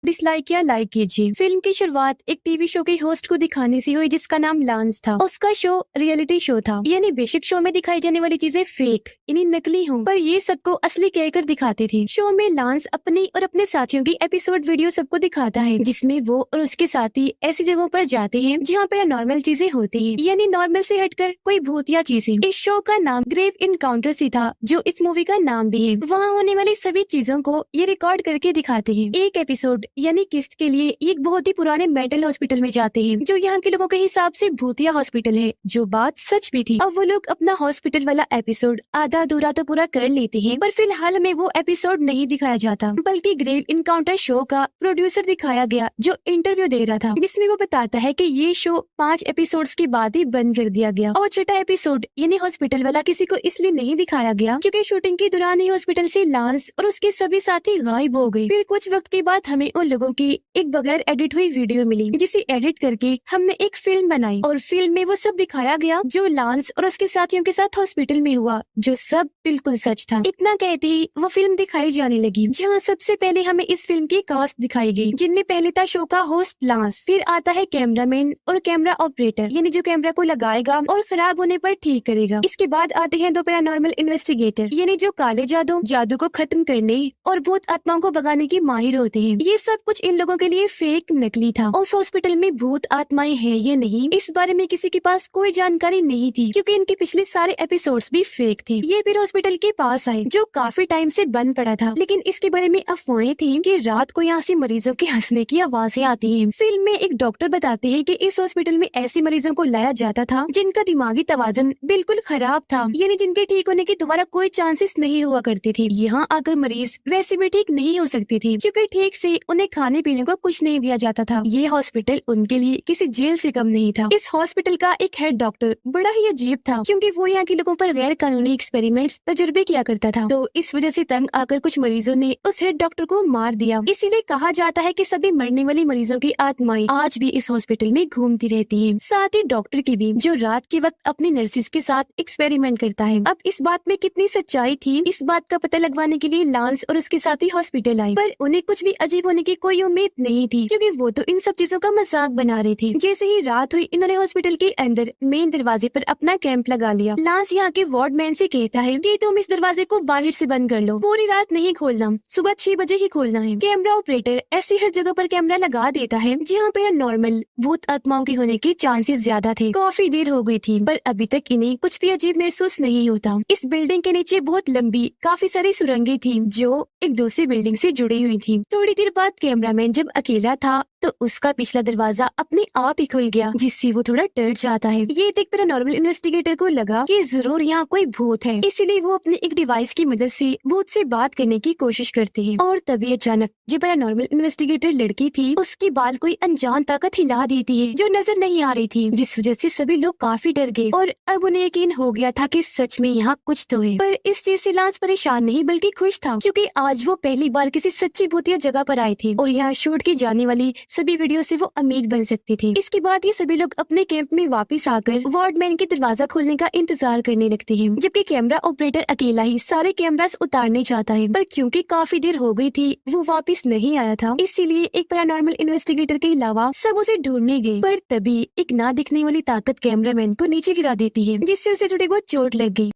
Dislike या like कीजिए। Film की शुरुआत एक टीवी शो के होस्ट को दिखाने से हुई जिसका नाम लांस था। उसका शो रियलिटी शो था, यानी बेसिक शो में दिखाई जाने वाली चीजें फेक यानी नकली हों, पर ये सबको असली कहकर दिखाते थे। शो में लांस अपनी और अपने साथियों की एपिसोड वीडियो सबको दिखाता है, जिसमें वो और उसके साथी ऐसी जगहों पर जाते हैं जहाँ पर नॉर्मल चीजें होती हैं, यानी नॉर्मल से हटकर कोई भूत या चीजें। इस शो का नाम ग्रेव इनकाउंटर ही था, जो इस मूवी का नाम भी है। वहाँ होने वाली सभी चीजों को ये रिकॉर्ड करके दिखाते हैं। एक एपिसोड यानी किस्त के लिए एक बहुत ही पुराने मेंटल हॉस्पिटल में जाते हैं, जो यहाँ के लोगों के हिसाब से भूतिया हॉस्पिटल है, जो बात सच भी थी। अब वो लोग अपना हॉस्पिटल वाला एपिसोड आधा अधूरा तो पूरा कर लेते हैं, पर फिलहाल में वो एपिसोड नहीं दिखाया जाता, बल्कि ग्रेव इनकाउंटर शो का प्रोड्यूसर दिखाया गया, जो इंटरव्यू दे रहा था, जिसमें वो बताता है कि ये शो 5 एपिसोड्स के बाद ही बंद कर दिया गया। और छठा एपिसोड यानी हॉस्पिटल वाला किसी को इसलिए नहीं दिखाया गया क्योंकि शूटिंग के दौरान ही हॉस्पिटल से लांस और उसके सभी साथी गायब हो गए। फिर कुछ वक्त के बाद हमें उन लोगों की एक बगैर एडिट हुई वीडियो मिली, जिसे एडिट करके हमने एक फिल्म बनाई, और फिल्म में वो सब दिखाया गया जो लांस और उसके साथियों के साथ हॉस्पिटल में हुआ, जो सब बिल्कुल सच था। इतना कहते ही वो फिल्म दिखाई जाने लगी, जहाँ सबसे पहले हमें इस फिल्म की कास्ट दिखाई गई, जिनमें पहले था शो का होस्ट लांस, फिर आता है कैमरामैन और कैमरा ऑपरेटर, यानी जो कैमरा को लगाएगा और खराब होने पर ठीक करेगा। इसके बाद आते हैं 2 पैरानॉर्मल इन्वेस्टिगेटर, यानी जो काले जादू को खत्म करने और भूत आत्माओं को भगाने के माहिर होते हैं। ये सब कुछ इन लोगों के लिए फेक नकली था। उस हॉस्पिटल में भूत आत्माएं हैं या नहीं, इस बारे में किसी के पास कोई जानकारी नहीं थी, क्योंकि इनके पिछले सारे एपिसोड्स भी फेक थे। ये फिर हॉस्पिटल के पास आए, जो काफी टाइम से बंद पड़ा था, लेकिन इसके बारे में अफवाहें थी कि रात को यहाँ से मरीजों के हंसने की आवाजें आती हैं। फिल्म में एक डॉक्टर बताते हैं कि इस हॉस्पिटल में ऐसे मरीजों को लाया जाता था जिनका दिमागी तवाज़ुन बिल्कुल खराब था, यानी जिनके ठीक होने के दोबारा कोई चांसेस नहीं हुआ करते थे। यहाँ आकर मरीज वैसे भी ठीक नहीं हो सकते थे, क्योंकि ठीक से उन्हें खाने पीने को कुछ नहीं दिया जाता था। ये हॉस्पिटल उनके लिए किसी जेल से कम नहीं था। इस हॉस्पिटल का एक हेड डॉक्टर बड़ा ही अजीब था, क्योंकि वो यहाँ के लोगों पर गैर कानूनी एक्सपेरिमेंट्स तजुर्बे किया करता था। तो इस वजह से तंग आकर कुछ मरीजों ने उस हेड डॉक्टर को मार दिया। इसीलिए कहा जाता है कि सभी मरने वाली मरीजों की आत्माएं आज भी इस हॉस्पिटल में घूमती रहती हैं, साथ ही डॉक्टर की भी, जो रात के वक्त अपनी नर्सिस के साथ एक्सपेरिमेंट करता है। अब इस बात में कितनी सच्चाई थी, इस बात का पता लगवाने के लिए लांस और उसके साथी हॉस्पिटल आए, पर उन्हें कुछ भी अजीब होने की कोई उम्मीद नहीं थी, क्योंकि वो तो इन सब चीजों का मजाक बना रहे थे। जैसे ही रात हुई, इन्होंने हॉस्पिटल के अंदर मेन दरवाजे पर अपना कैंप लगा लिया। लांस यहाँ के वार्डमैन से कहता है कि तुम इस दरवाजे को बाहर से बंद कर लो, पूरी रात नहीं खोलना, सुबह 6 बजे ही खोलना है। कैमरा ऑपरेटर ऐसी हर जगह पर कैमरा लगा देता है जहाँ पर नॉर्मल भूत आत्माओं के होने के चांसेस ज्यादा थे। काफी देर हो गई थी, पर अभी तक इन्हें कुछ भी अजीब महसूस नहीं होता। इस बिल्डिंग के नीचे बहुत लंबी काफी सारी सुरंगें थी, जो एक दूसरी बिल्डिंग से जुड़ी हुई थी। थोड़ी देर बाद कैमरामैन जब अकेला था तो उसका पिछला दरवाजा अपने आप ही खुल गया, जिससे वो थोड़ा डर जाता है। ये देख पैरानॉर्मल इन्वेस्टिगेटर को लगा कि जरूर यहाँ कोई भूत है, इसीलिए वो अपने एक डिवाइस की मदद से भूत से बात करने की कोशिश करते हैं। और तभी अचानक जो पैरानॉर्मल इन्वेस्टिगेटर लड़की थी, उसके बाल कोई अनजान ताकत हिला देती है, जो नजर नहीं आ रही थी, जिस वजह से सभी लोग काफी डर गए और अब उन्हें यकीन हो गया था कि सच में यहाँ कुछ तो है। पर इस चीज से लांस परेशान नहीं बल्कि खुश था, क्योंकि आज वो पहली बार किसी सच्ची भूतिया जगह पर आए थे और यहाँ शूट की जाने वाली सभी वीडियो से वो अमीर बन सकते थे। इसके बाद ये सभी लोग अपने कैंप में वापस आकर वार्डमैन के दरवाजा खोलने का इंतजार करने लगते हैं, जबकि कैमरा ऑपरेटर अकेला ही सारे कैमरास उतारने चाहता है, पर क्योंकि काफी देर हो गई थी वो वापस नहीं आया था, इसीलिए एक पैरानॉर्मल इन्वेस्टिगेटर के अलावा सब उसे ढूंढने गए। पर तभी एक ना दिखने वाली ताकत कैमरामैन को नीचे गिरा देती है, जिससे उसे थोड़ी बहुत चोट लग गई।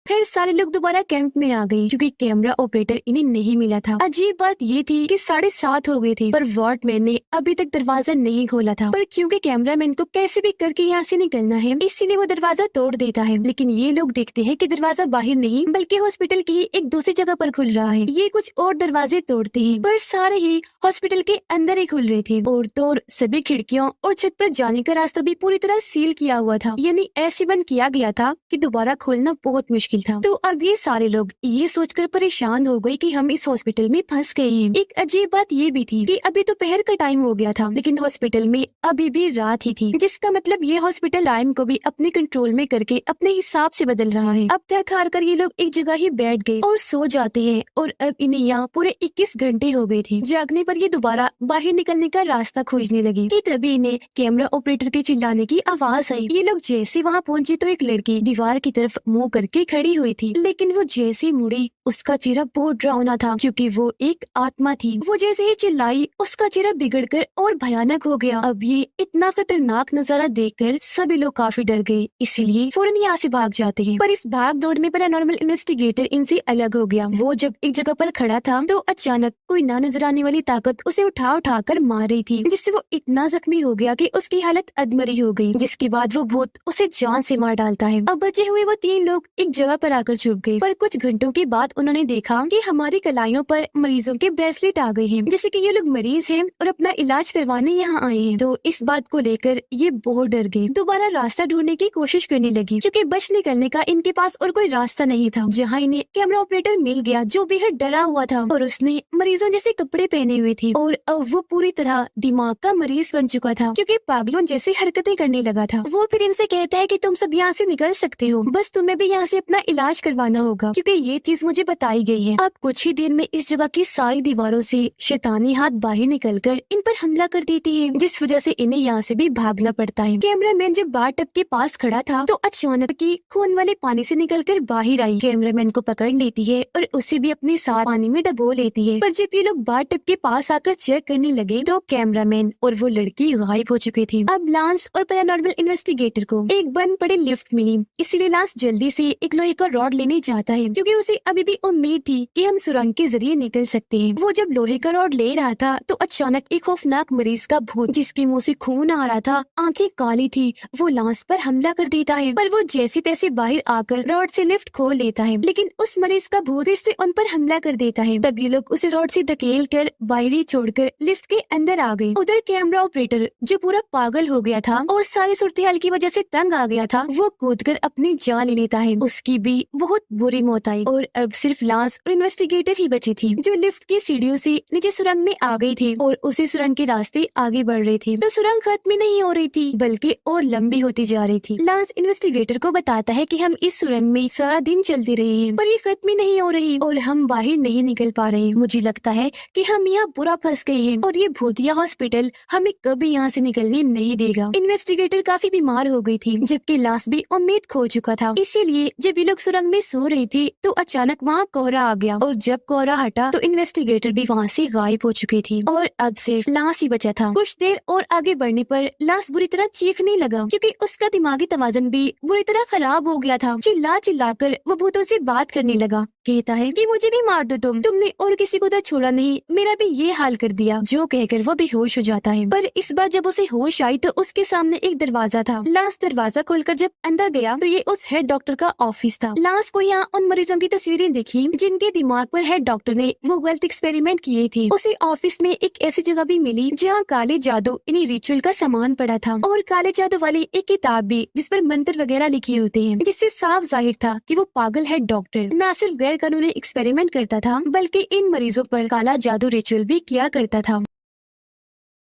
फिर सारे लोग दोबारा कैंप में आ गए, क्योंकि कैमरा ऑपरेटर इन्हें नहीं मिला था। अजीब बात ये थी कि 7:30 हो गए थे, पर वार्डमैन ने अभी तक दरवाजा नहीं खोला था। पर क्योंकि कैमरामैन को कैसे भी करके यहाँ से निकलना है, इसीलिए वो दरवाजा तोड़ देता है। लेकिन ये लोग देखते हैं कि दरवाजा बाहर नहीं बल्कि हॉस्पिटल की एक दूसरी जगह पर खुल रहा है। ये कुछ और दरवाजे तोड़ते हैं, पर सारे ही हॉस्पिटल के अंदर ही खुल रहे थे, और तो सभी खिड़कियों और छत पर जाने का रास्ता भी पूरी तरह सील किया हुआ था, यानी ऐसे बंद किया गया था कि दोबारा खोलना बहुत मुश्किल था। तो अब ये सारे लोग ये सोचकर परेशान हो गए कि हम इस हॉस्पिटल में फंस गए हैं। एक अजीब बात ये भी थी कि अभी दोपहर का टाइम हो गया था, लेकिन हॉस्पिटल में अभी भी रात ही थी, जिसका मतलब ये हॉस्पिटल टाइम को भी अपने कंट्रोल में करके अपने हिसाब से बदल रहा है। अब थक हार कर ये लोग एक जगह ही बैठ गए और सो जाते हैं, और अब इन्हें यहाँ पूरे 21 घंटे हो गए थे। जागने पर ये दोबारा बाहर निकलने का रास्ता खोजने लगे कि तभी इन्हें कैमरा ऑपरेटर के चिल्लाने की आवाज आई। ये लोग जैसे वहाँ पहुँचे तो एक लड़की दीवार की तरफ मुँह करके खड़ी खड़ी हुई थी, लेकिन वो जैसे ही मुड़ी उसका चेहरा बहुत डरावना था, क्योंकि वो एक आत्मा थी। वो जैसे ही चिल्लाई उसका चेहरा बिगड़कर और भयानक हो गया। अब ये इतना खतरनाक नजारा देखकर सभी लोग काफी डर गए, इसीलिए फौरन यहाँ से भाग जाते हैं। पर इस भाग दौड़ में पैरानॉर्मल इन्वेस्टिगेटर इनसे अलग हो गया। वो जब एक जगह पर खड़ा था तो अचानक कोई ना नजर आने वाली ताकत उसे उठा कर मार रही थी, जिससे वो इतना जख्मी हो गया कि उसकी हालत अधमरी हो गई, जिसके बाद वो भूत उसे जान से मार डालता है। अब बचे हुए वो 3 लोग एक जगह पर आकर छुप गए, पर कुछ घंटों के बाद उन्होंने देखा कि हमारी कलाइयों पर मरीजों के ब्रेसलेट आ गए हैं, जैसे कि ये लोग मरीज हैं और अपना इलाज करवाने यहाँ आए हैं। तो इस बात को लेकर ये बहुत डर गए, दोबारा रास्ता ढूंढने की कोशिश करने लगी, क्योंकि बच निकलने का इनके पास और कोई रास्ता नहीं था। जहाँ इन्हें कैमरा ऑपरेटर मिल गया जो बेहद डरा हुआ था और उसने मरीजों जैसे कपड़े पहने हुए थे और अब वो पूरी तरह दिमाग का मरीज बन चुका था, क्योंकि पागलों जैसी हरकतें करने लगा था। वो फिर इनसे कहता है कि तुम सब यहाँ से निकल सकते हो, बस तुम्हें भी यहाँ से अपना इलाज करवाना होगा, क्योंकि ये चीज मुझे बताई गई है। अब कुछ ही देर में इस जगह की सारी दीवारों से शैतानी हाथ बाहर निकलकर इन पर हमला कर देती है, जिस वजह से इन्हें यहाँ से भी भागना पड़ता है। कैमरामैन जब बार टब के पास खड़ा था तो अचानक की खून वाले पानी से निकलकर बाहर आई। कैमरामैन को पकड़ लेती है और उसे भी अपने साथ पानी में डबो लेती है। पर जब ये लोग बार टब के पास आकर चेक करने लगे तो कैमरामैन और वो लड़की गायब हो चुकी थी। अब लांस और पैरानॉर्मल इन्वेस्टिगेटर को एक बंद पड़े लिफ्ट मिली, इसीलिए लांस जल्दी से एक लोहे का रॉड लेने जाता है, क्योंकि उसे अभी भी उम्मीद थी कि हम सुरंग के जरिए निकल सकते हैं। वो जब लोहे का रॉड ले रहा था तो अचानक एक खौफनाक मरीज का भूत, जिसके मुंह से खून आ रहा था, आंखें काली थी, वो लांस पर हमला कर देता है। पर वो जैसे तैसे बाहर आकर रॉड से लिफ्ट खोल लेता है, लेकिन उस मरीज का भूत फिर से उन पर हमला कर देता है। तब ये लोग उसे रॉड से धकेल कर बाहर ही छोड़कर लिफ्ट के अंदर आ गए। उधर कैमरा ऑपरेटर जो पूरा पागल हो गया था और सारी सूरत-ए-हाल की वजह से तंग आ गया था, वो कूदकर अपनी जान ले लेता है। उसकी भी बहुत बुरी मौत आई और अब सिर्फ लांस और इन्वेस्टिगेटर ही बची थी, जो लिफ्ट की सीढ़ियों से नीचे सुरंग में आ गई थी और उसी सुरंग के रास्ते आगे बढ़ रहे थे। तो सुरंग खत्म नहीं हो रही थी, बल्कि और लंबी होती जा रही थी। लांस इन्वेस्टिगेटर को बताता है कि हम इस सुरंग में सारा दिन चलते रहे हैं, पर ये खत्म ही नहीं हो रही और हम बाहर नहीं निकल पा रहे। मुझे लगता है कि हम यहाँ पूरा फंस गए हैं और ये भूतिया हॉस्पिटल हमें कभी यहाँ से निकलने नहीं देगा। इन्वेस्टिगेटर काफी बीमार हो गई थी, जबकि लांस भी उम्मीद खो चुका था। इसीलिए जब ये लोग सुरंग में सो रही थी तो अचानक वहाँ कोहरा आ गया और जब कोहरा हटा तो इन्वेस्टिगेटर भी वहाँ से गायब हो चुकी थी और अब सिर्फ लांस ही बचा था। कुछ देर और आगे बढ़ने पर लांस बुरी तरह चीखने लगा, क्योंकि उसका दिमागी तवाज़ुन भी बुरी तरह खराब हो गया था। चिल्ला चिल्लाकर वो भूतों से बात करने लगा, कहता है कि मुझे भी मार दो तुमने और किसी को तो छोड़ा नहीं, मेरा भी ये हाल कर दिया। जो कहकर वो बेहोश हो जाता है। पर इस बार जब उसे होश आई तो उसके सामने एक दरवाजा था। लांस दरवाजा खोलकर जब अंदर गया तो ये उस हेड डॉक्टर का ऑफिस था। लांस को यहाँ उन मरीजों की तस्वीरें दिखी जिनके दिमाग पर हेड डॉक्टर ने वो गलत एक्सपेरिमेंट किए थे। उसे ऑफिस में एक ऐसी जगह भी मिली जहाँ काले जादू इन्हीं रिचुअल का सामान पड़ा था और काले जादू वाली एक किताब भी जिस पर मंत्र वगैरह लिखे होते हैं, जिससे साफ जाहिर था कि वो पागल हेड डॉक्टर न सिर्फ गैर कानूनी एक्सपेरिमेंट करता था, बल्कि इन मरीजों पर काला जादू रिचुअल भी किया करता था।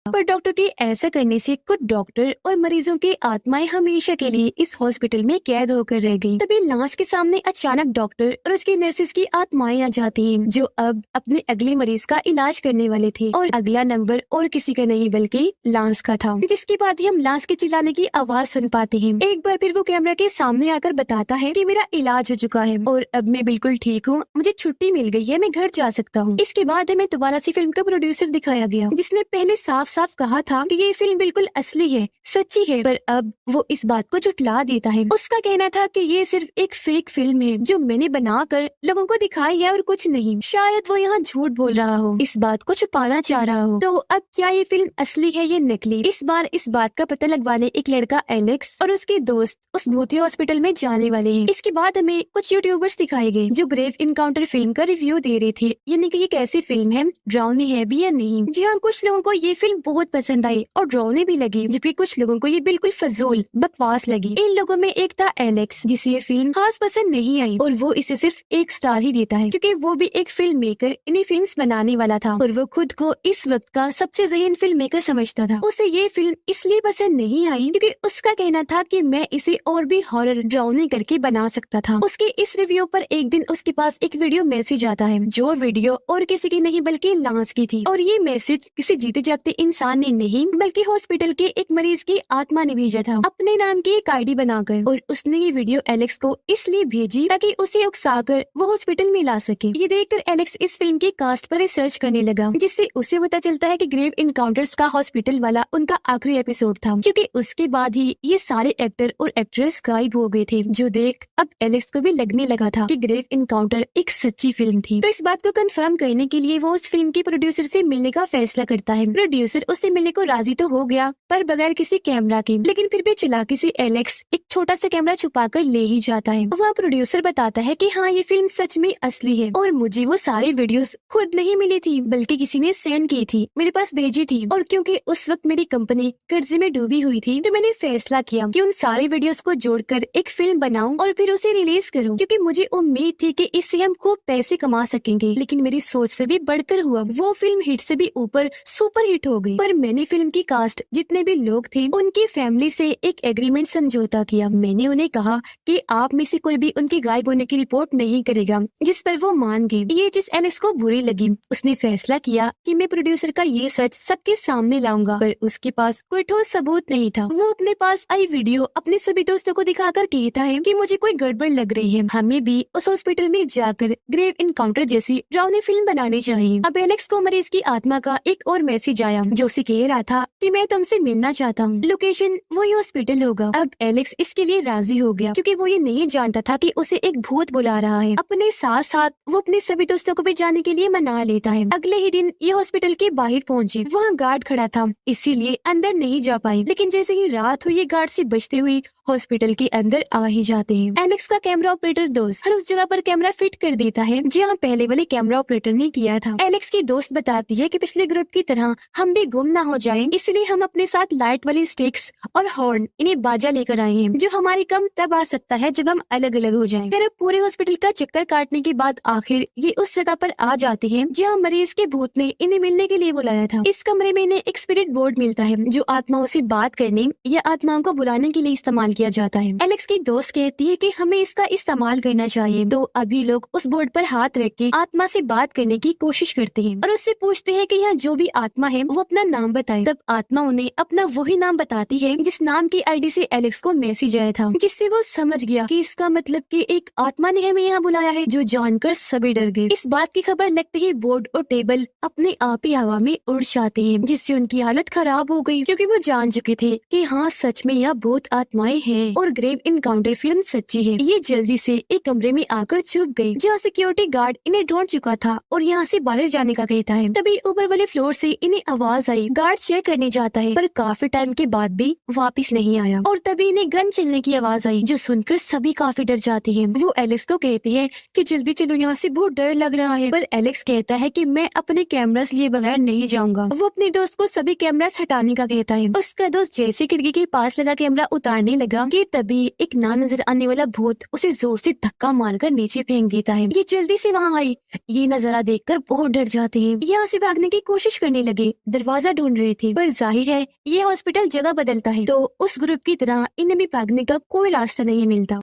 पर डॉक्टर के ऐसा करने से कुछ डॉक्टर और मरीजों की आत्माएं हमेशा के लिए इस हॉस्पिटल में कैद होकर रह गईं। तभी लांस के सामने अचानक डॉक्टर और उसकी नर्सेस की आत्माएं आ जाती हैं, जो अब अपने अगले मरीज का इलाज करने वाले थे और अगला नंबर और किसी का नहीं बल्कि लांस का था। जिसके बाद ही हम लांस के चिल्लाने की आवाज सुन पाते हैं। एक बार फिर वो कैमरा के सामने आकर बताता है कि मेरा इलाज हो चुका है और अब मैं बिल्कुल ठीक हूँ, मुझे छुट्टी मिल गई है, मैं घर जा सकता हूँ। इसके बाद हमें दोबारा से फिल्म का प्रोड्यूसर दिखाया गया, जिसने पहले साफ साफ कहा था कि ये फिल्म बिल्कुल असली है, सच्ची है, पर अब वो इस बात को झुठला देता है। उसका कहना था कि ये सिर्फ एक फेक फिल्म है जो मैंने बनाकर लोगों को दिखाई है और कुछ नहीं। शायद वो यहाँ झूठ बोल रहा हो, इस बात को छुपाना चाह रहा हो। तो अब क्या ये फिल्म असली है या नकली? इस बार इस बात का पता लगवाने एक लड़का एलेक्स और उसके दोस्त उस भूतिया हॉस्पिटल में जाने वाले हैं। इसके बाद हमें कुछ यूट्यूबर्स दिखाए गए जो ग्रेव इनकाउंटर फिल्म का रिव्यू दे रहे थे, यानी कि ये कैसी फिल्म है, डरावनी है भी या नहीं। जी हाँ, कुछ लोगों को ये फिल्म बहुत पसंद आई और डरावनी भी लगी, जबकि कुछ लोगों को ये बिल्कुल फजूल बकवास लगी। इन लोगों में एक था एलेक्स, जिसे ये फिल्म खास पसंद नहीं आई और वो इसे सिर्फ 1 स्टार ही देता है, क्योंकि वो भी एक फिल्म मेकर इन्हीं फिल्म्स बनाने वाला था और वो खुद को इस वक्त का सबसे ज़हीन फिल्म मेकर समझता था। उसे ये फिल्म इसलिए पसंद नहीं आई क्योंकि उसका कहना था कि मैं इसे और भी हॉरर डरावनी करके बना सकता था। उसके इस रिव्यू पर एक दिन उसके पास एक वीडियो मैसेज आता है, जो वीडियो और किसी की नहीं बल्कि लांस की थी और ये मैसेज किसी जीते जागते इंसान ने नहीं बल्कि हॉस्पिटल के एक मरीज की आत्मा ने भेजा था अपने नाम की एक आईडी बनाकर, और उसने ये वीडियो एलेक्स को इसलिए भेजी ताकि उसे उकसाकर वो हॉस्पिटल में ला सके। ये देखकर एलेक्स इस फिल्म की कास्ट पर रिसर्च करने लगा, जिससे उसे पता चलता है कि ग्रेव इनकाउंटर्स का हॉस्पिटल वाला उनका आखिरी एपिसोड था, क्योंकि उसके बाद ही ये सारे एक्टर और एक्ट्रेस गायब हो गए थे। जो देख अब एलेक्स को भी लगने लगा था कि ग्रेव इनकाउंटर एक सच्ची फिल्म थी। तो इस बात को कंफर्म करने के लिए वो उस फिल्म के प्रोड्यूसर से मिलने का फैसला करता है। प्रोड्यूसर उससे मिलने को राजी तो हो गया, पर बगैर किसी कैमरा के, लेकिन फिर भी चालाकी से एलेक्स एक छोटा सा कैमरा छुपाकर ले ही जाता है। वह प्रोड्यूसर बताता है कि हाँ, ये फिल्म सच में असली है और मुझे वो सारी वीडियोस खुद नहीं मिली थी बल्कि किसी ने सेंड की थी, मेरे पास भेजी थी। और क्योंकि उस वक्त मेरी कंपनी कर्जे में डूबी हुई थी, तो मैंने फैसला किया कि उन सारी वीडियोस को जोड़कर एक फिल्म बनाऊं और फिर उसे रिलीज करूं, क्योंकि मुझे उम्मीद थी कि इससे हम खूब पैसे कमा सकेंगे। लेकिन मेरी सोच से भी बढ़कर हुआ, वो फिल्म हिट से भी ऊपर सुपर हिट हो गई। पर मैंने फिल्म की कास्ट जितने भी लोग थे उनकी फैमिली से एक एग्रीमेंट समझौता किया। मैंने उन्हें कहा कि आप में से कोई भी उनके गायब होने की रिपोर्ट नहीं करेगा, जिस पर वो मान गए। ये चीज एलेक्स को बुरी लगी। उसने फैसला किया कि मैं प्रोड्यूसर का ये सच सबके सामने लाऊंगा, पर उसके पास कोई ठोस सबूत नहीं था। वो अपने पास आई वीडियो अपने सभी दोस्तों को दिखाकर कहता है कि मुझे कोई गड़बड़ लग रही है, हमें भी उस हॉस्पिटल में जाकर ग्रेव इनकाउंटर जैसी डरावनी फिल्म बनानी चाहिए। अब एलेक्स को मरीज की आत्मा का एक और मैसेज आया, जो उसे कह रहा था कि मैं तुमसे मिलना चाहता हूँ, लोकेशन वही हॉस्पिटल होगा। अब एलेक्स इसके लिए राजी हो गया, क्योंकि वो ये नहीं जानता था कि उसे एक भूत बुला रहा है। अपने साथ साथ वो अपने सभी दोस्तों को भी जाने के लिए मना लेता है। अगले ही दिन ये हॉस्पिटल के बाहर पहुंचे। वहाँ गार्ड खड़ा था, इसीलिए अंदर नहीं जा पाए। लेकिन जैसे ही रात हुई, ये गार्ड से बचते हुए हॉस्पिटल के अंदर आ ही जाते हैं। एलेक्स का कैमरा ऑपरेटर दोस्त हर उस जगह पर कैमरा फिट कर देता है जहाँ पहले वाले कैमरा ऑपरेटर ने किया था। एलेक्स की दोस्त बताती है कि पिछले ग्रुप की तरह हम भी गुम ना हो जाएं, इसलिए हम अपने साथ लाइट वाली स्टिक्स और हॉर्न, इन्हें बाजा लेकर आए हैं, जो हमारी कम तब आ सकता है जब हम अलग अलग हो जाएं। फिर पूरे हॉस्पिटल का चक्कर काटने के बाद आखिर ये उस जगह पर आ जाते हैं जहाँ मरीज के भूत ने इन्हें मिलने के लिए बुलाया था। इस कमरे में इन्हें एक स्पिरिट बोर्ड मिलता है, जो आत्माओं से बात करने या आत्माओं को बुलाने के लिए इस्तेमाल किया जाता है। एलेक्स की दोस्त कहती है कि हमें इसका इस्तेमाल करना चाहिए, तो अभी लोग उस बोर्ड पर हाथ रख के आत्मा से बात करने की कोशिश करते हैं और उससे पूछते हैं कि यहाँ जो भी आत्मा है वो अपना नाम बताए। तब आत्मा उन्हें अपना वही नाम बताती है जिस नाम की आईडी से एलेक्स को मैसेज आया था, जिससे वो समझ गया कि इसका मतलब कि एक आत्मा ने हमें यहाँ बुलाया है, जो जानकर सभी डर गए। इस बात की खबर लगते ही बोर्ड और टेबल अपने आप ही हवा में उड़ जाते हैं, जिससे उनकी हालत खराब हो गई, क्योंकि वो जान चुके थे कि हाँ, सच में यह भूत आत्माएं हैं और ग्रेव इनकाउंटर फिल्म सच्ची है। ये जल्दी से एक कमरे में आकर छुप गई, जहाँ सिक्योरिटी गार्ड इन्हें ढूंढ चुका था और यहाँ से बाहर जाने का कहता है। तभी ऊपर वाले फ्लोर से इन्हें आवाज आई। गार्ड चेक करने जाता है, पर काफी टाइम के बाद भी वापस नहीं आया। और तभी इन्हें गन चलने की आवाज आई, जो सुनकर सभी काफी डर जाते हैं। वो एलेक्स को कहती है कि जल्दी चलो, यहाँ से बहुत डर लग रहा है। पर एलेक्स कहता है कि मैं अपने कैमरास लिए बगैर नहीं जाऊंगा। वो अपने दोस्त को सभी कैमरास हटाने का कहता है। उसका दोस्त जैसे खिड़की के पास लगा कैमरा उतारने लगा कि तभी एक ना नजर आने वाला भूत उसे जोर से धक्का मारकर नीचे फेंक देता है। ये जल्दी से वहाँ आई। ये नजारा देखकर बहुत डर जाते हैं। यहाँ से भागने की कोशिश करने लगे, दरवाजा ढूंढ रहे थे, पर जाहिर है ये हॉस्पिटल जगह बदलता है, तो उस ग्रुप की तरह इन्हें भी भागने का कोई रास्ता नहीं मिलता।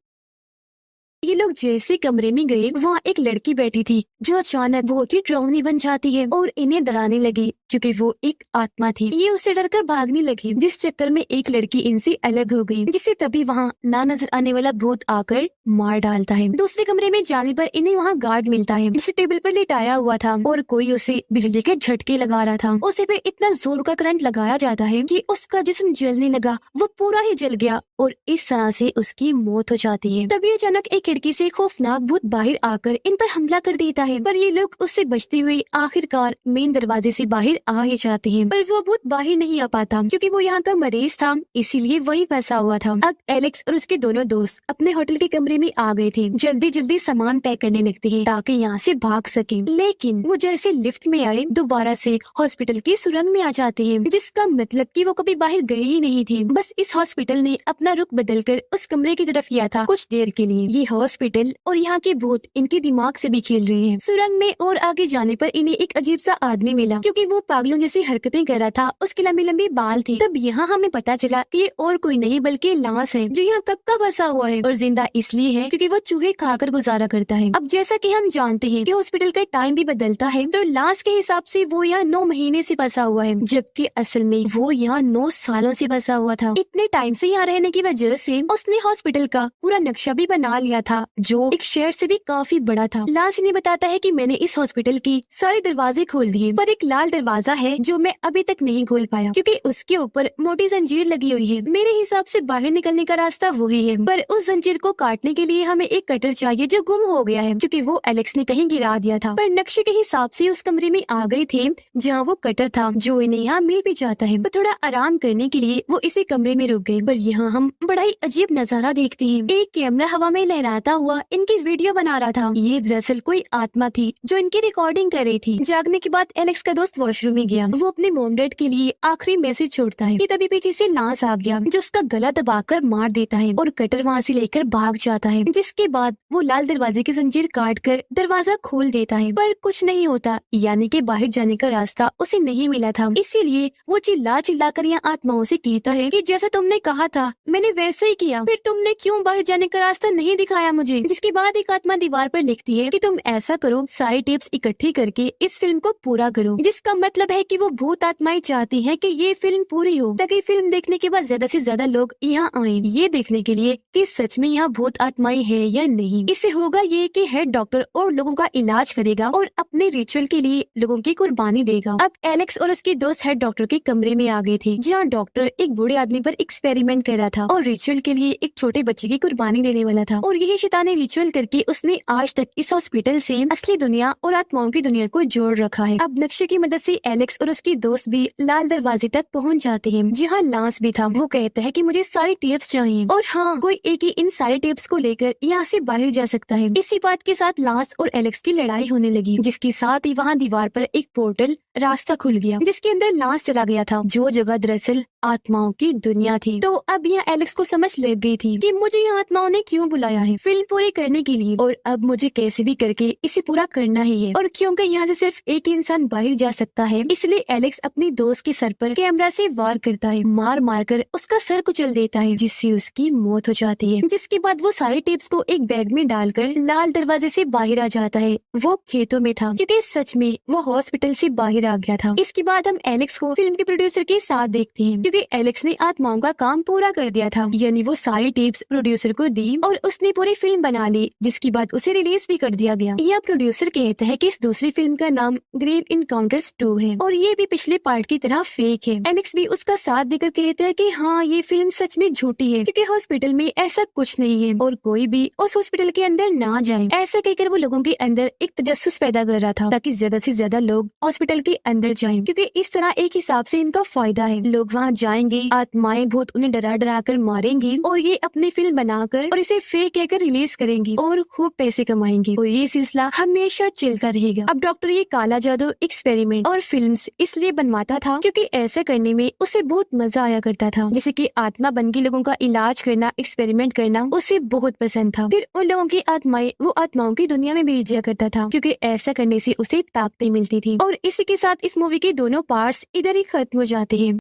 ये लोग जैसे कमरे में गए, वहाँ एक लड़की बैठी थी, जो अचानक बहुत ही डरावनी बन जाती है और इन्हें डराने लगी, क्योंकि वो एक आत्मा थी। ये उससे डरकर भागने लगी, जिस चक्कर में एक लड़की इनसे अलग हो गई, जिससे तभी वहाँ ना नजर आने वाला भूत आकर मार डालता है। दूसरे कमरे में जाने पर इन्हें वहाँ गार्ड मिलता है, जिसे टेबल पर लिटाया हुआ था और कोई उसे बिजली के झटके लगा रहा था। उसे फिर इतना जोर का करंट लगाया जाता है कि उसका जिस्म जलने लगा, वो पूरा ही जल गया और इस तरह से उसकी मौत हो जाती है। तभी अचानक एक खिड़की से खौफनाक भूत बाहर आकर इन पर हमला कर देता है, पर ये लोग उससे बचते हुए आखिरकार मेन दरवाजे से बाहर आ ही जाते हैं। पर वो भूत बाहर नहीं आ पाता, क्योंकि वो यहाँ का मरीज था, इसीलिए वही फंसा हुआ था। अब एलेक्स और उसके दोनों दोस्त अपने होटल के कमरे में आ गए थे। जल्दी जल्दी सामान पैक करने लगते हैं ताकि यहाँ से भाग सके। लेकिन वो जैसे लिफ्ट में आए, दोबारा से हॉस्पिटल की सुरंग में आ जाते हैं, जिसका मतलब कि वो कभी बाहर गए ही नहीं थे। बस इस हॉस्पिटल ने अपना अपना रुख बदलकर उस कमरे की तरफ किया था कुछ देर के लिए। ये हॉस्पिटल और यहाँ के भूत इनके दिमाग से भी खेल रहे हैं। सुरंग में और आगे जाने पर इन्हें एक अजीब सा आदमी मिला, क्योंकि वो पागलों जैसी हरकतें कर रहा था। उसके लंबे लंबे बाल थे। तब यहाँ हमें पता चला कि ये और कोई नहीं बल्कि लांस है, जो यहाँ कब का बसा हुआ है और जिंदा इसलिए है क्योंकि वो चूहे खाकर गुजारा करता है। अब जैसा कि हम जानते हैं कि हॉस्पिटल का टाइम भी बदलता है, तो लांस के हिसाब से वो यहाँ 9 महीने से बसा हुआ है, जबकि असल में वो यहाँ 9 सालों से बसा हुआ था। इतने टाइम से यहाँ रहने की वजह से उसने हॉस्पिटल का पूरा नक्शा भी बना लिया था, जो एक शहर से भी काफी बड़ा था। लांस इन्हें बताता है कि मैंने इस हॉस्पिटल की सारे दरवाजे खोल दिए, पर एक लाल दरवाजा है जो मैं अभी तक नहीं खोल पाया, क्योंकि उसके ऊपर मोटी जंजीर लगी हुई है। मेरे हिसाब से बाहर निकलने का रास्ता वही है, पर उस जंजीर को काटने के लिए हमें एक कटर चाहिए जो गुम हो गया है, क्योंकि वो एलेक्स ने कहीं गिरा दिया था। पर नक्शे के हिसाब से उस कमरे में आ गए थे जहाँ वो कटर था, जो इन्हें यहाँ मिल भी जाता है। पर थोड़ा आराम करने के लिए वो इसी कमरे में रुक गए। पर यहाँ हम बड़ा ही अजीब नजारा देखते हैं। एक कैमरा हवा में लहराता हुआ इनकी वीडियो बना रहा था। ये दरअसल कोई आत्मा थी जो इनकी रिकॉर्डिंग कर रही थी। जागने के बाद एलेक्स का दोस्त वॉशरूम में गया। वो अपने मॉम डैड के लिए आखिरी मैसेज छोड़ता है कि तभी पीछे से लांस आ गया, जो उसका गला दबाकर मार देता है और कटर वहाँ से लेकर भाग जाता है। जिसके बाद वो लाल दरवाजे की जंजीर काट कर दरवाजा खोल देता है, पर कुछ नहीं होता, यानी कि बाहर जाने का रास्ता उसे नहीं मिला था। इसीलिए वो चिल्ला चिल्ला कर यहाँ आत्माओं से कहता है कि जैसा तुमने कहा था मैंने वैसे ही किया, फिर तुमने क्यों बाहर जाने का रास्ता नहीं दिखाया मुझे। जिसके बाद एक आत्मा दीवार पर लिखती है कि तुम ऐसा करो, सारी टिप्स इकट्ठी करके इस फिल्म को पूरा करो। जिसका मतलब है कि वो भूत आत्माएं चाहती हैं कि ये फिल्म पूरी हो, ताकि फिल्म देखने के बाद ज्यादा से ज्यादा लोग यहाँ आए, ये देखने के लिए कि सच में यहाँ भूत आत्माएं है या नहीं। इससे होगा ये कि हेड डॉक्टर और लोगों का इलाज करेगा और अपने रिचुअल के लिए लोगों की कुर्बानी देगा। अब एलेक्स और उसके दोस्त हेड डॉक्टर के कमरे में आ गए थे, जहाँ डॉक्टर एक बूढ़े आदमी पर एक्सपेरिमेंट कर रहा था और रिचुअल के लिए एक छोटे बच्चे की कुर्बानी देने वाला था। और यही शैतानी रिचुअल करके उसने आज तक इस हॉस्पिटल से असली दुनिया और आत्माओं की दुनिया को जोड़ रखा है। अब नक्शे की मदद से एलेक्स और उसके दोस्त भी लाल दरवाजे तक पहुंच जाते हैं, जहाँ लांस भी था। वो कहता है कि मुझे सारी टेप्स चाहिए और हाँ, कोई एक ही इन सारे टेप्स को लेकर यहाँ से बाहर जा सकता है। इसी बात के साथ लांस और एलेक्स की लड़ाई होने लगी, जिसके साथ ही वहाँ दीवार पर एक पोर्टल रास्ता खुल गया, जिसके अंदर लांस चला गया था, जो जगह दरअसल आत्माओं की दुनिया थी। तो अब यहाँ एलेक्स को समझ लग गई थी कि मुझे यहाँ आत्माओं ने क्यों बुलाया है, फिल्म पूरी करने के लिए, और अब मुझे कैसे भी करके इसे पूरा करना ही है। और क्योंकि यहाँ से सिर्फ एक इंसान बाहर जा सकता है, इसलिए एलेक्स अपनी दोस्त के सर पर कैमरा से वार करता है, मार मार कर उसका सर कुचल देता है, जिससे उसकी मौत हो जाती है। जिसके बाद वो सारे टिप्स को एक बैग में डालकर लाल दरवाजे से बाहर आ जाता है। वो खेतों में था, क्योंकि सच में वो हॉस्पिटल से बाहर आ गया था। इसके बाद हम एलेक्स को फिल्म के प्रोड्यूसर के साथ देखते हैं, क्योंकि एलेक्स ने आत्माओं का काम पूरा कर दिया था, यानी वो सारी टिप्स प्रोड्यूसर को दी और उसने पूरी फिल्म बना ली, जिसके बाद उसे रिलीज भी कर दिया गया। यह प्रोड्यूसर कहता है कि इस दूसरी फिल्म का नाम ग्रेव इनकाउंटर्स 2 है और ये भी पिछले पार्ट की तरह फेक है। एलेक्स भी उसका साथ देकर कहता है कि हाँ, ये फिल्म सच में झूठी है, क्योंकि हॉस्पिटल में ऐसा कुछ नहीं है और कोई भी उस हॉस्पिटल के अंदर ना जाए। ऐसा कहकर वो लोगों के अंदर एक तजस्सुस पैदा कर रहा था, ताकि ज्यादा से ज्यादा लोग हॉस्पिटल के अंदर जाएं, क्योंकि इस तरह एक हिसाब से इनका फायदा है। लोग वहाँ जाएंगे, आत्माएं भूत उन्हें डरा डरा कर मारेंगी और ये अपनी फिल्म बनाकर और इसे फेक कहकर रिलीज करेंगी और खूब पैसे कमाएंगे, और ये सिलसिला हमेशा चलता रहेगा। अब डॉक्टर ये काला जादू एक्सपेरिमेंट और फिल्म्स इसलिए बनवाता था क्योंकि ऐसा करने में उसे बहुत मजा आया करता था, जैसे कि आत्मा बन के लोगों का इलाज करना, एक्सपेरिमेंट करना उसे बहुत पसंद था। फिर उन लोगों की आत्माएं वो आत्माओं की दुनिया में भेज दिया करता था, क्योंकि ऐसा करने से उसे ताकतें मिलती थी। और इसी के साथ इस मूवी के दोनों पार्ट्स इधर ही खत्म हो जाते हैं।